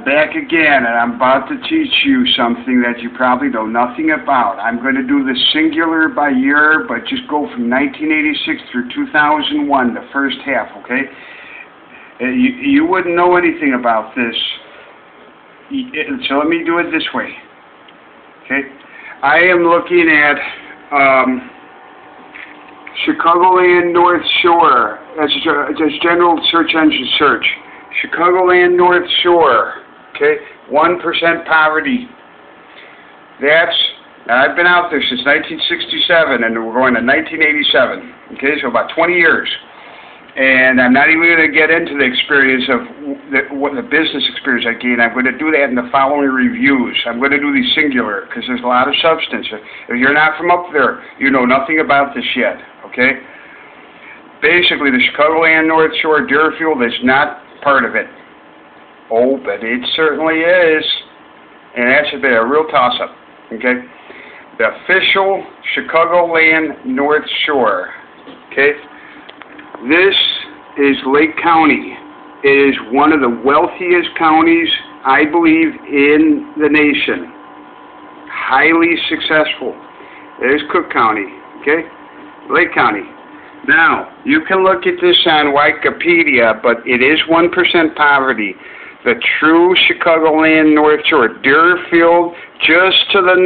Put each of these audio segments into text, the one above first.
back again, and I'm about to teach you something that you probably know nothing about. I'm going to do the singular by year, but just go from 1986 through 2001, the first half, okay? You wouldn't know anything about this, so let me do it this way, okay? I am looking at Chicagoland North Shore. That's just general search engine search. Chicagoland North Shore, okay, 1% poverty. I've been out there since 1967, and we're going to 1987, okay, so about 20 years. And I'm not even going to get into the experience of the business experience I gained. I'm going to do that in the following reviews. I'm going to do these singular, because there's a lot of substance. If you're not from up there, you know nothing about this yet, okay? Basically, the Chicagoland North Shore Deerfield is not part of it. Oh, but it certainly is. And that's a real toss-up, okay? The official Chicagoland North Shore, okay? This is Lake County. It is one of the wealthiest counties, I believe, in the nation. Highly successful. It is Cook County, okay? Lake County. Now, you can look at this on Wikipedia, but it is 1% poverty. The true Chicagoland North Shore. Deerfield, just to the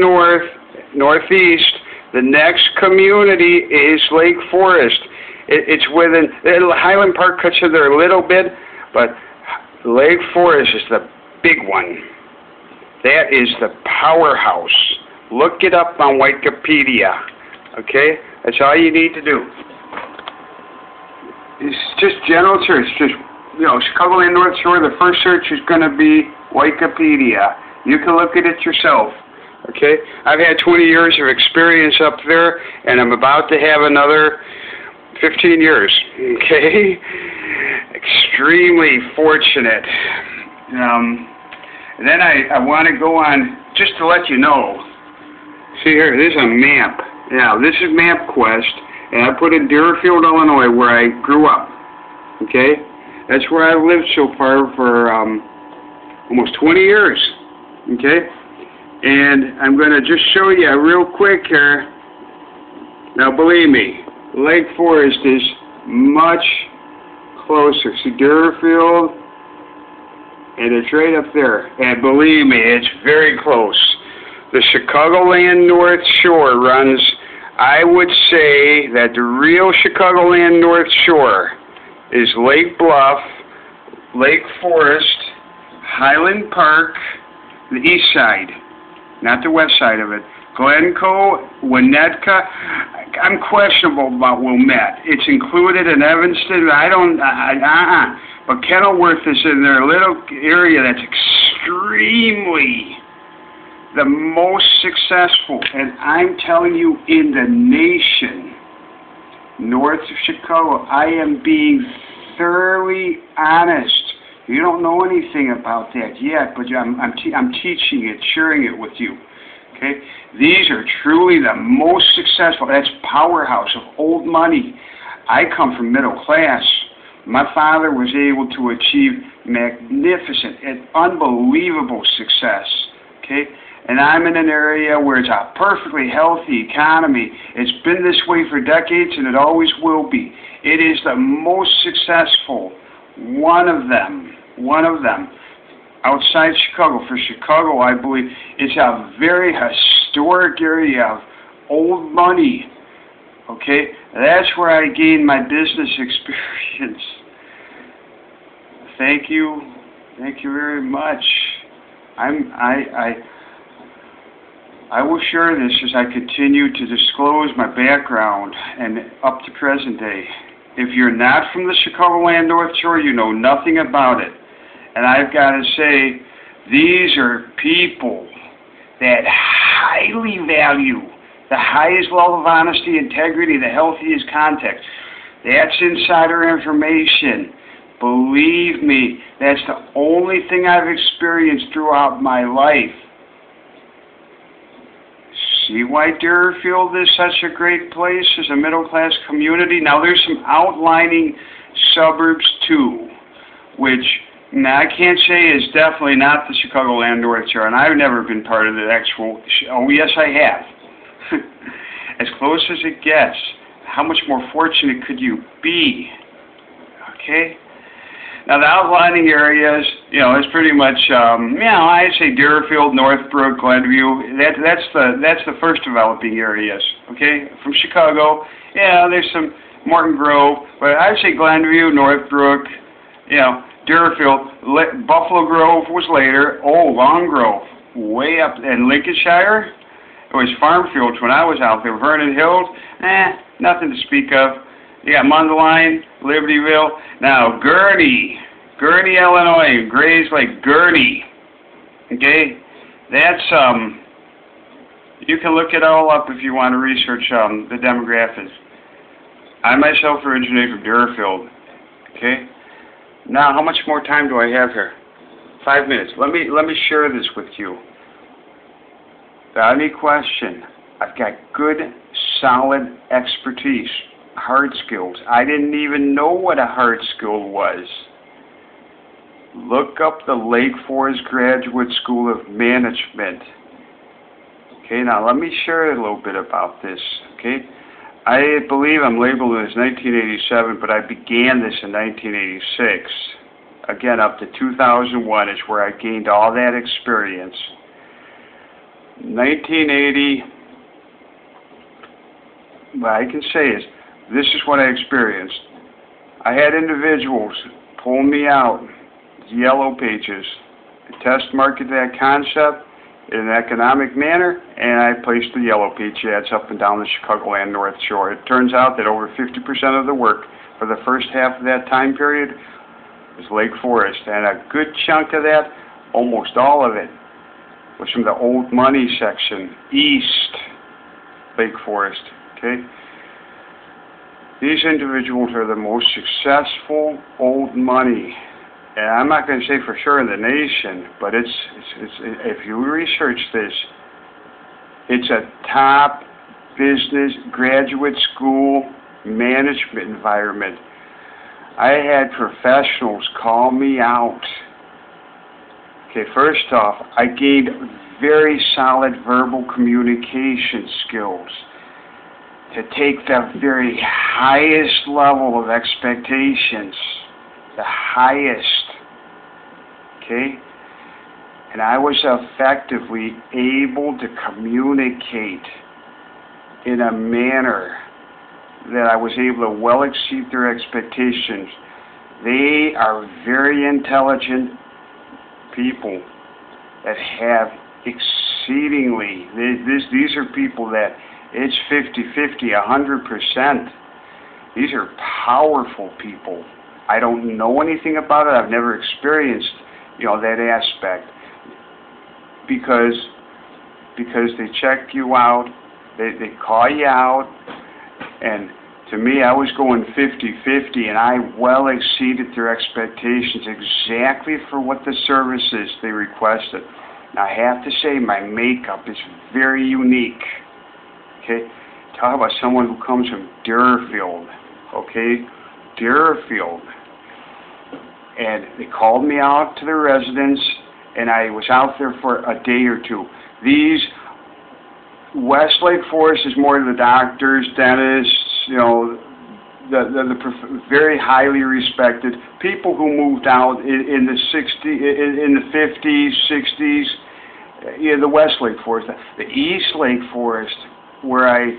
northeast. The next community is Lake Forest. It's within, Highland Park cuts in there a little bit, but Lake Forest is the big one. That is the powerhouse. Look it up on Wikipedia, okay? That's all you need to do. It's just general search. Just, Chicagoland North Shore, the first search is going to be Wikipedia. You can look at it yourself, okay? I've had 20 years of experience up there, and I'm about to have another 15 years, okay? Extremely fortunate. And then I want to go on, just to let you know, see here, this is a map. Yeah, this is MapQuest, and I put in Deerfield, Illinois, where I grew up, okay? That's where I've lived so far for almost 20 years, okay? And I'm going to just show you real quick here. Now, believe me, Lake Forest is much closer. See Deerfield, and it's right up there. And believe me, it's very close. The Chicagoland North Shore runs, I would say that the real Chicagoland North Shore is Lake Bluff, Lake Forest, Highland Park, the east side, not the west side of it. Glencoe, Winnetka. I'm questionable about Wilmette. It's included in Evanston. But Kenilworth is in their little area that's extremely the most successful. And I'm telling you, in the nation, north of Chicago, I am being thoroughly honest. You don't know anything about that yet, but I'm teaching it, sharing it with you. Okay? These are truly the most successful. That's powerhouse of old money. I come from middle class. My father was able to achieve magnificent and unbelievable success. Okay? And I'm in an area where it's a perfectly healthy economy. It's been this way for decades, and it always will be. It is the most successful. One of them. Outside Chicago. For Chicago, I believe it's a very historic area of old money. Okay? That's where I gained my business experience. Thank you. Thank you very much. I will share this as I continue to disclose my background and up to present day. If you're not from the Chicagoland North Shore, you know nothing about it. And I've got to say, these are people that highly value the highest level of honesty, integrity, the healthiest context. That's insider information. Believe me, that's the only thing I've experienced throughout my life. See why Deerfield is such a great place as a middle-class community? Now, there's some outlining suburbs, too, which Now, I can't say it's definitely not the Chicagoland North Shore, and I've never been part of the actual. Oh, yes, I have. As close as it gets. How much more fortunate could you be? Okay. Now, the outlining areas, it's pretty much, I'd say Deerfield, Northbrook, Glenview. That's the first developing areas. Okay, from Chicago, there's some Morton Grove, but I'd say Glenview, Northbrook, Deerfield, Buffalo Grove was later. Oh, Long Grove, way up in Lincolnshire. It was farm fields when I was out there. Vernon Hills, nothing to speak of. You got Mundelein, Libertyville. Now, Gurney, Illinois, Grays Lake, Gurney. Okay? That's, you can look it all up if you want to research the demographics. I myself originated from Deerfield. Okay? Now, how much more time do I have here? 5 minutes. Let me share this with you. Without any question, I've got good, solid expertise. Hard skills. I didn't even know what a hard skill was. Look up the Lake Forest Graduate School of Management. Okay, now let me share a little bit about this. Okay, I believe I'm labeled as 1987, but I began this in 1986. Again, up to 2001 is where I gained all that experience. 1980, what I can say is, this is what I experienced. I had individuals pull me out, yellow pages, test market that concept in an economic manner, and I placed the yellow page ads up and down the Chicagoland North Shore. It turns out that over 50% of the work for the first half of that time period was Lake Forest, and a good chunk of that, almost all of it, was from the old money section, East Lake Forest. Okay. These individuals are the most successful old money, and I'm not going to say for sure in the nation, but it's if you research this, it's a top business graduate school management environment. I had professionals call me out. Okay, first off, I gained very solid verbal communication skills to take the very highest level of expectations, the highest, okay? And I was effectively able to communicate in a manner that I was able to well exceed their expectations. They are very intelligent people that have exceedingly, these are people that it's 50-50, 100%. These are powerful people. I don't know anything about it. I've never experienced, that aspect. Because they check you out, they call you out, and to me, I was going 50-50, and I well exceeded their expectations exactly for what the services they requested. Now, I have to say, my makeup is very unique. Okay, talk about someone who comes from Deerfield. Okay, Deerfield, and they called me out to their residence, and I was out there for a day or two. These West Lake Forest is more the doctors, dentists, the very highly respected people who moved out in the 50s, 60s. The West Lake Forest, the East Lake Forest, where I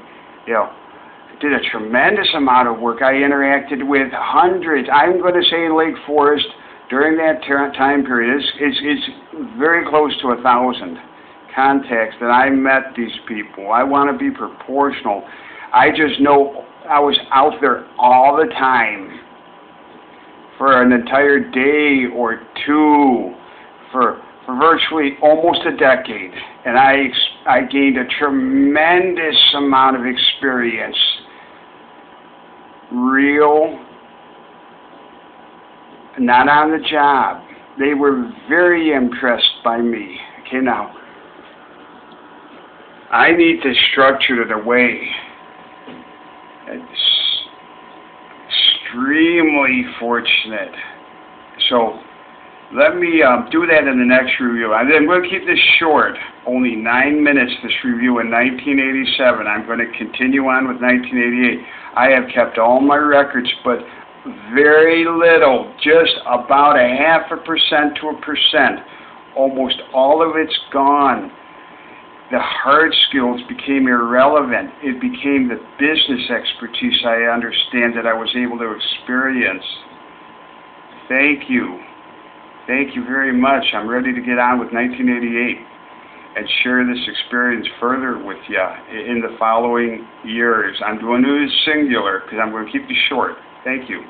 did a tremendous amount of work. I interacted with hundreds. I'm going to say in Lake Forest during that time period, it's very close to 1,000 contacts that I met these people. I want to be proportional. I just know I was out there all the time for an entire day or two for virtually almost a decade, and I gained a tremendous amount of experience. Real, not on the job. They were very impressed by me. Okay, now, I need to structure it away. It's extremely fortunate. So, Let me do that in the next review. I'm going to keep this short, only 9 minutes, this review in 1987. I'm going to continue on with 1988. I have kept all my records, but very little, just about 0.5% to 1%. Almost all of it's gone. The hard skills became irrelevant. It became the business expertise I understand that I was able to experience. Thank you. Thank you very much. I'm ready to get on with 1988 and share this experience further with you in the following years. I'm doing it singular because I'm going to keep it short. Thank you.